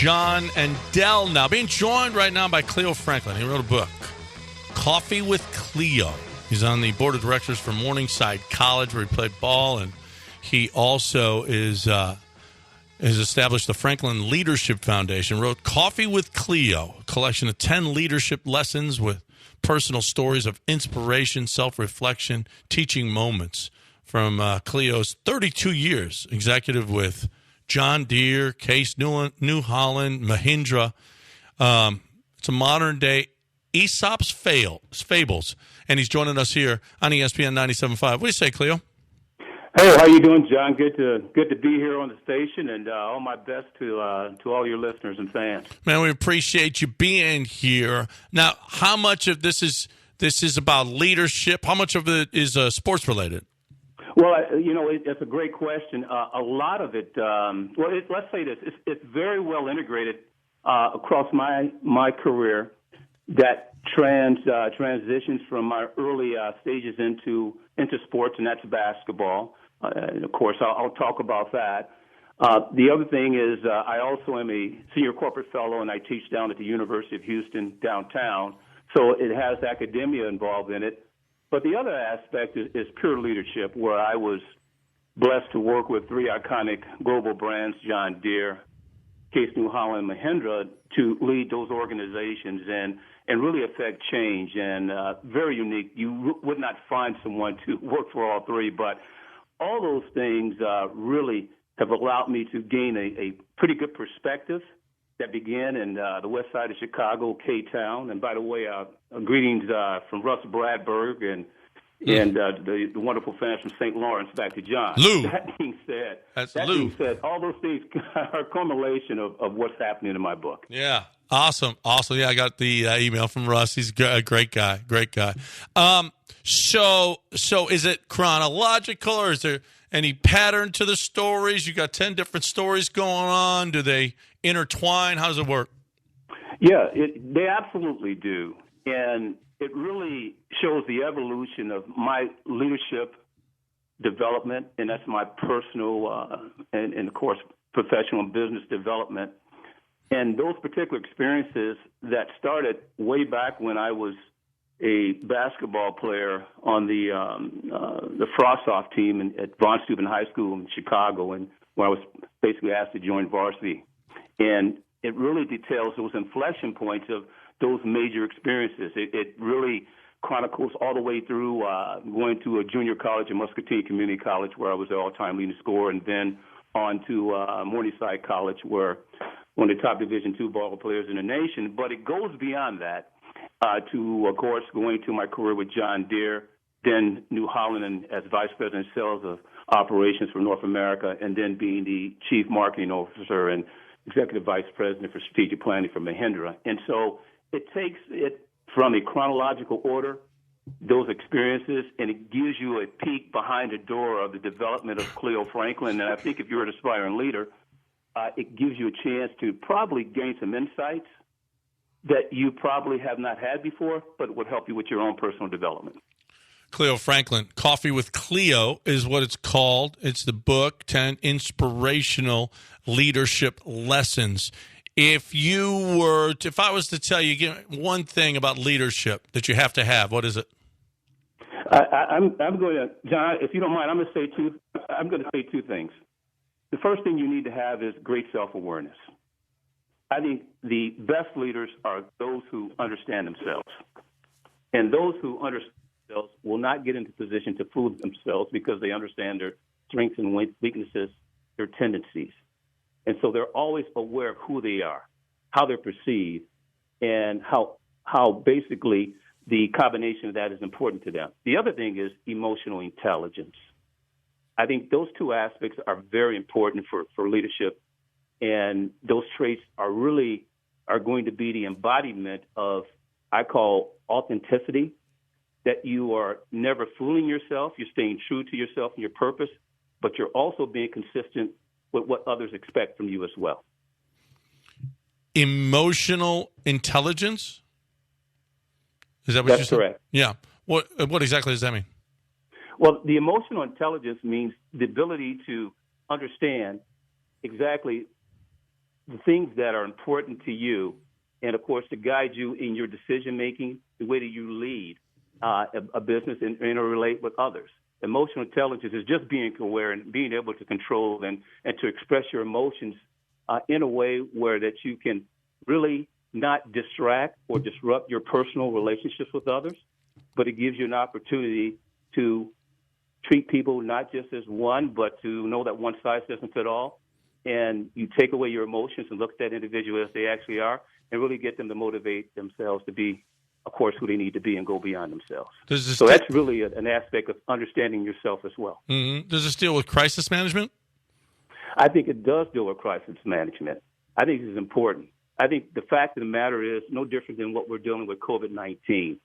John and Dell now, being joined right now by Cleo Franklin. He wrote a book, Coffee with Cleo. He's on the board of directors for Morningside College, where he played ball, and he also has established the Franklin Leadership Foundation. Wrote Coffee with Cleo, a collection of 10 leadership lessons with personal stories of inspiration, self-reflection, teaching moments from Cleo's 32 years executive with John Deere, Case New Holland, Mahindra. It's a modern-day Aesop's Fables, and he's joining us here on ESPN 97.5. What do you say, Cleo? Hey, how you doing, John? Good to be here on the station, and all my best to all your listeners and fans. Man, we appreciate you being here. Now, how much of this is about leadership? How much of it is sports related? Well, it's a great question. A lot of it, let's say this, it's very well integrated across my career that transitions from my early stages into sports, and that's basketball. And of course, I'll talk about that. The other thing is I also am a senior corporate fellow, and I teach down at the University of Houston downtown, so it has academia involved in it. But the other aspect is pure leadership, where I was blessed to work with three iconic global brands, John Deere, Case New Holland, Mahindra, to lead those organizations and really affect change. And very unique. You would not find someone to work for all three, but all those things really have allowed me to gain a pretty good perspective that began in the west side of Chicago, K-Town. And by the way, greetings from Russ Bradberg and the wonderful fans from St. Lawrence back to John. Lou. That being said, all those things are a culmination of what's happening in my book. Yeah. Awesome. Yeah, I got the email from Russ. He's a great guy. So is it chronological, or is there any pattern to the stories? You got 10 different stories going on. Do they intertwine? How does it work? Yeah, they absolutely do. And it really shows the evolution of my leadership development, and that's my personal and of course, professional and business development. And those particular experiences that started way back when I was a basketball player on the Frost-Off team at Von Steuben High School in Chicago, and where I was basically asked to join varsity. And it really details those inflection points of those major experiences. It really chronicles all the way through going to a junior college at Muscatine Community College, where I was the all-time leading scorer, and then on to Morningside College, where one of the top Division II ball players in the nation. But it goes beyond that to, of course, going to my career with John Deere, then New Holland and as Vice President of Sales of Operations for North America, and then being the Chief Marketing Officer and Executive Vice President for Strategic Planning for Mahindra. And so it takes it from a chronological order, those experiences, and it gives you a peek behind the door of the development of Cleo Franklin. And I think if you're an aspiring leader, it gives you a chance to probably gain some insights that you probably have not had before, but it would help you with your own personal development. Cleo Franklin, Coffee with Cleo is what it's called. It's the book, 10 Inspirational Leadership Lessons. If I was to tell you, give one thing about leadership that you have to have, what is it? I'm going to, John, if you don't mind, I'm going to say two things. The first thing you need to have is great self-awareness. I think the best leaders are those who understand themselves. And those who understand themselves will not get into position to fool themselves because they understand their strengths and weaknesses, their tendencies. And so they're always aware of who they are, how they're perceived, and how basically the combination of that is important to them. The other thing is emotional intelligence. I think those two aspects are very important for leadership, and those traits are going to be the embodiment of, I call, authenticity, that you are never fooling yourself, you're staying true to yourself and your purpose, but you're also being consistent with what others expect from you as well. Emotional intelligence? Is that what you said? That's correct. Yeah. What exactly does that mean? Well, the emotional intelligence means the ability to understand exactly the things that are important to you, and, of course, to guide you in your decision-making, the way that you lead a business and interrelate with others. Emotional intelligence is just being aware and being able to control and to express your emotions in a way where that you can really not distract or disrupt your personal relationships with others, but it gives you an opportunity to treat people not just as one, but to know that one size doesn't fit all. And you take away your emotions and look at that individual as they actually are and really get them to motivate themselves to be, of course, who they need to be and go beyond themselves. So that's really an aspect of understanding yourself as well. Mm-hmm. Does this deal with crisis management? I think it does deal with crisis management. I think it's important. I think the fact of the matter is no different than what we're dealing with COVID-19,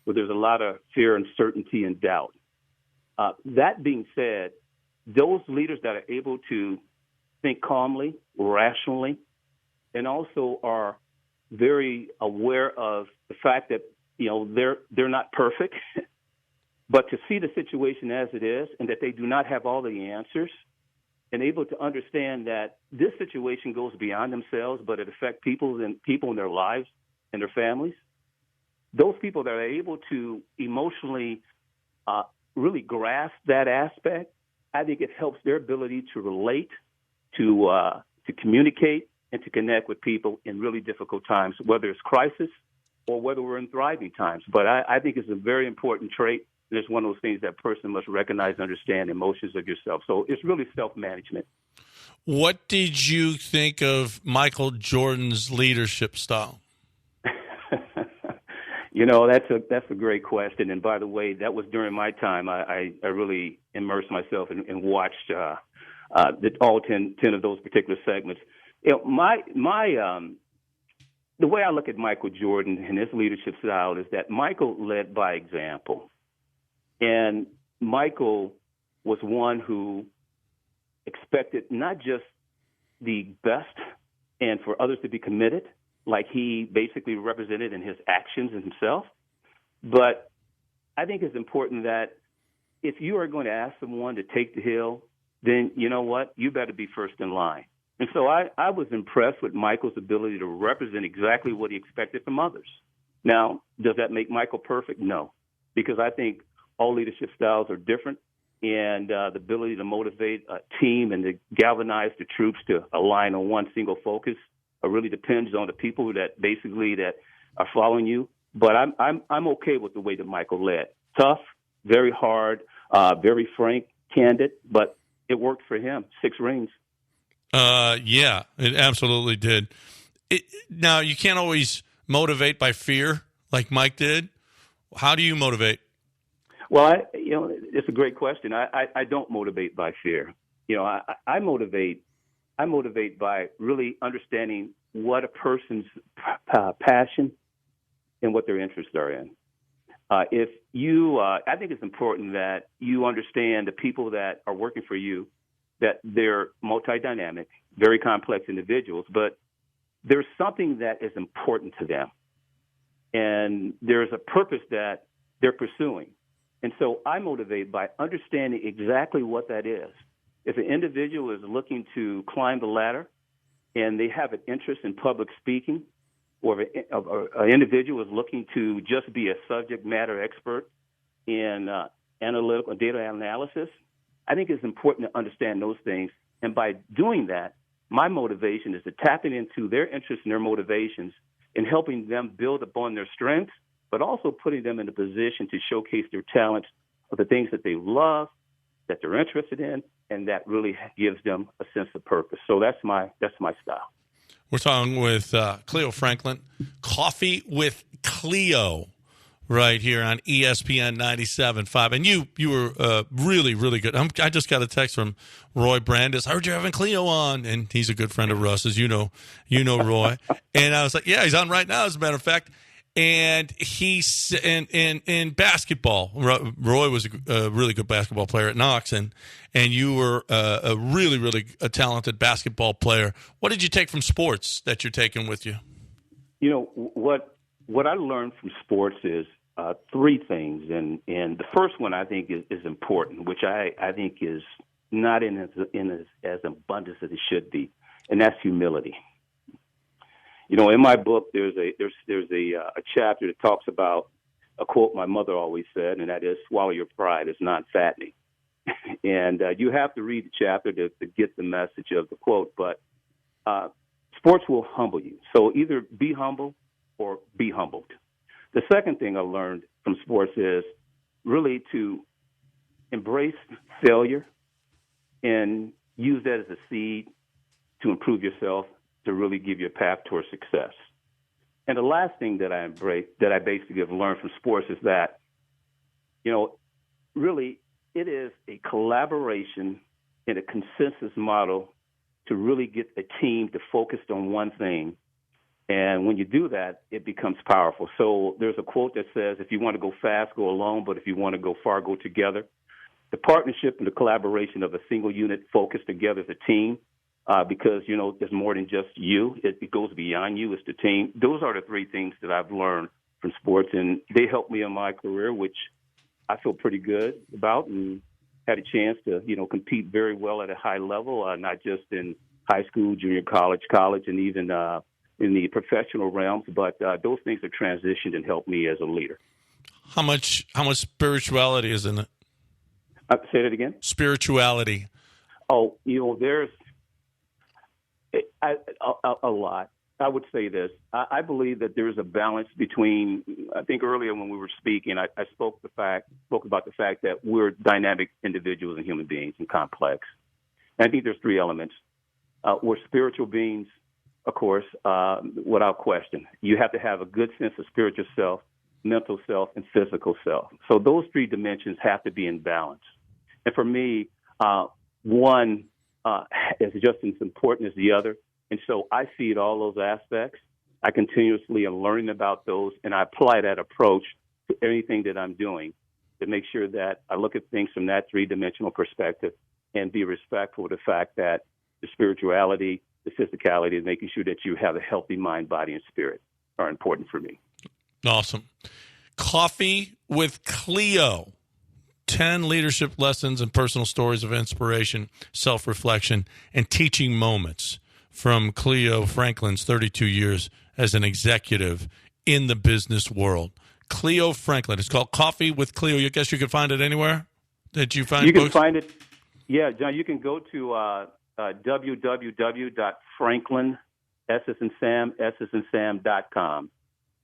where there's a lot of fear, uncertainty, and doubt. That being said, those leaders that are able to think calmly, rationally, and also are very aware of the fact that, you know, they're not perfect, but to see the situation as it is and that they do not have all the answers, and able to understand that this situation goes beyond themselves, but it affects people in their lives and their families. Those people that are able to emotionally really grasp that aspect, I think it helps their ability to relate, to communicate, and to connect with people in really difficult times, whether it's crisis or whether we're in thriving times. But I think it's a very important trait, and it's one of those things that a person must recognize and understand emotions of yourself. So it's really self-management. What did you think of Michael Jordan's leadership style? You know, that's a great question. And by the way, that was during my time. I really immersed myself and watched all 10 of those particular segments. You know, the way I look at Michael Jordan and his leadership style is that Michael led by example. And Michael was one who expected not just the best and for others to be committed, like he basically represented in his actions and himself. But I think it's important that if you are going to ask someone to take the hill, then you know what? You better be first in line. And so I was impressed with Michael's ability to represent exactly what he expected from others. Now, does that make Michael perfect? No, because I think all leadership styles are different, and the ability to motivate a team and to galvanize the troops to align on one single focus really depends on the people that basically that are following you. But I'm okay with the way that Michael led. Tough, very hard, very frank, candid, but it worked for him. 6 rings. Yeah, it absolutely did. Now, you can't always motivate by fear like Mike did. How do you motivate? Well, it's a great question. I don't motivate by fear. You know, I motivate by really understanding what a person's passion and what their interests are in. I think it's important that you understand the people that are working for you, that they're multi-dynamic, very complex individuals, but there's something that is important to them. And there's a purpose that they're pursuing. And so I motivate by understanding exactly what that is. If an individual is looking to climb the ladder and they have an interest in public speaking, or if an individual is looking to just be a subject matter expert in analytical data analysis, I think it's important to understand those things. And by doing that, my motivation is to tapping into their interests and their motivations and helping them build upon their strengths, but also putting them in a position to showcase their talents of the things that they love, that they're interested in, and that really gives them a sense of purpose. So that's my style. We're talking with Cleo Franklin, Coffee with Cleo, right here on ESPN 97.5. And you were really, really good. I just got a text from Roy Brandis. I heard you're having Cleo on, and he's a good friend of Russ's. You know Roy. And I was like, yeah, he's on right now, as a matter of fact. And he's in basketball. Roy was a really good basketball player at Knox, and you were a really, really talented basketball player. What did you take from sports that you're taking with you? You know, what I learned from sports is 3 things, and the first one I think is important, which I think is not in as abundance as it should be, and that's humility. In my book, there's a chapter that talks about a quote my mother always said, and that is, "Swallow your pride, it's not fattening." And you have to read the chapter to get the message of the quote. But sports will humble you. So either be humble or be humbled. The second thing I learned from sports is really to embrace failure and use that as a seed to improve yourself, to really give you a path towards success. And the last thing that I basically have learned from sports is that, really it is a collaboration and a consensus model to really get a team to focus on one thing. And when you do that, it becomes powerful. So there's a quote that says, if you want to go fast, go alone, but if you want to go far, go together. The partnership and the collaboration of a single unit focused together as a team, because, there's more than just you. It goes beyond you. It's the team. Those are the three things that I've learned from sports, and they helped me in my career, which I feel pretty good about, and had a chance to, compete very well at a high level, not just in high school, junior college, and even in the professional realms, but those things have transitioned and helped me as a leader. How much spirituality is in it? Say that again? Spirituality. Oh, there's a lot. I would say this. I believe that there is a balance between, I think earlier when we were speaking, I spoke about the fact that we're dynamic individuals and human beings and complex. And I think there's three elements. We're spiritual beings, of course, without question. You have to have a good sense of spiritual self, mental self, and physical self. So those three dimensions have to be in balance. And for me, one is just as important as the other. And so I feed all those aspects. I continuously am learning about those, and I apply that approach to anything that I'm doing to make sure that I look at things from that three-dimensional perspective and be respectful of the fact that the spirituality, the physicality, and making sure that you have a healthy mind, body, and spirit are important for me. Awesome. Coffee with Cleo. 10 leadership lessons and personal stories of inspiration, self-reflection, and teaching moments from Cleo Franklin's 32 years as an executive in the business world. Cleo Franklin. It's called Coffee with Cleo. I guess you can find it anywhere that you find books? You can find it. Yeah, John, you can go to www.franklin.com.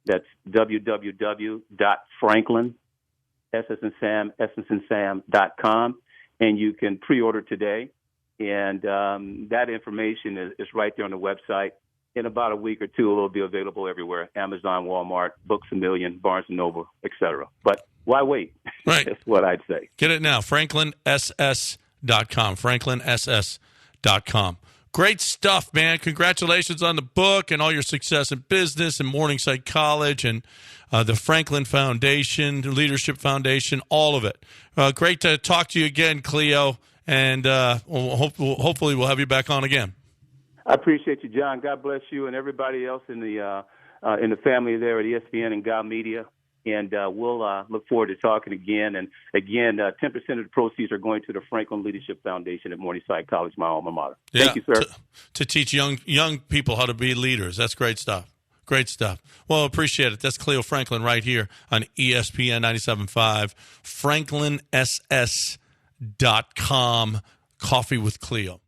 That's www.franklin.com, and you can pre-order today. And that information is right there on the website. In about a week or two, it'll be available everywhere: Amazon, Walmart, Books A Million, Barnes & Noble, etc. But why wait? Right. That's what I'd say. Get it now, franklinss.com, franklinss.com. Great stuff, man. Congratulations on the book and all your success in business and Morningside College and the Franklin Foundation, the Leadership Foundation, all of it. Great to talk to you again, Cleo, and hopefully we'll have you back on again. I appreciate you, John. God bless you and everybody else in the family there at ESPN and God Media. And we'll look forward to talking again. And again, 10% of the proceeds are going to the Franklin Leadership Foundation at Morningside College, my alma mater. Yeah, thank you, sir. To teach young people how to be leaders. That's great stuff. Great stuff. Well, appreciate it. That's Cleo Franklin right here on ESPN 97.5, franklinss.com, Coffee with Cleo.